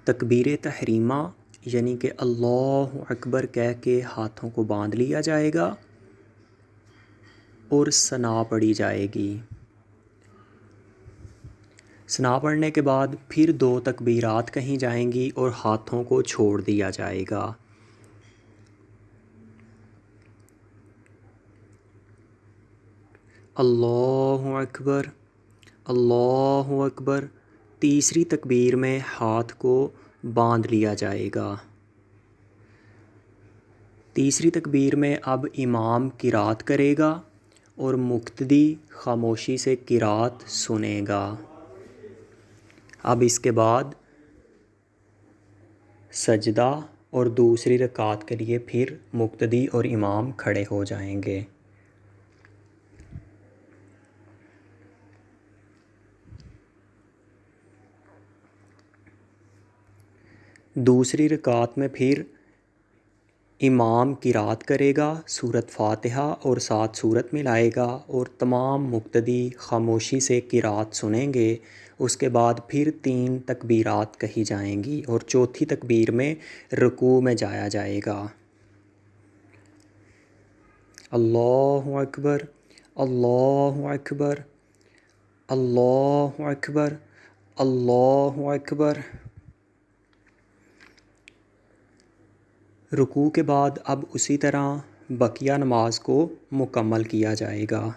تکبیر تحریمہ یعنی کہ اللہ اکبر کہہ کے ہاتھوں کو باندھ لیا جائے گا اور ثنا پڑھی جائے گی۔ ثنا پڑھنے کے بعد پھر 2 تکبیرات کہیں جائیں گی اور ہاتھوں کو چھوڑ دیا جائے گا۔ اللہ اکبر، اللہ اکبر۔ تیسری تکبیر میں ہاتھ کو باندھ لیا جائے گا۔ تیسری تکبیر میں اب امام قرات کرے گا اور مقتدی خاموشی سے قرات سنے گا۔ اب اس کے بعد سجدہ اور دوسری رکعت کے لیے پھر مقتدی اور امام کھڑے ہو جائیں گے۔ دوسری رکعت میں پھر امام قرات کرے گا سورۃ فاتحہ اور ساتھ سورت ملائے گا اور تمام مقتدی خاموشی سے قرات سنیں گے۔ اس کے بعد پھر 3 تکبیرات کہی جائیں گی اور چوتھی تکبیر میں رکوع میں جایا جائے گا۔ اللہ اکبر، اللہ اکبر، اللہ اکبر، اللہ اکبر۔ رکوع کے بعد اب اسی طرح بقیہ نماز کو مکمل کیا جائے گا۔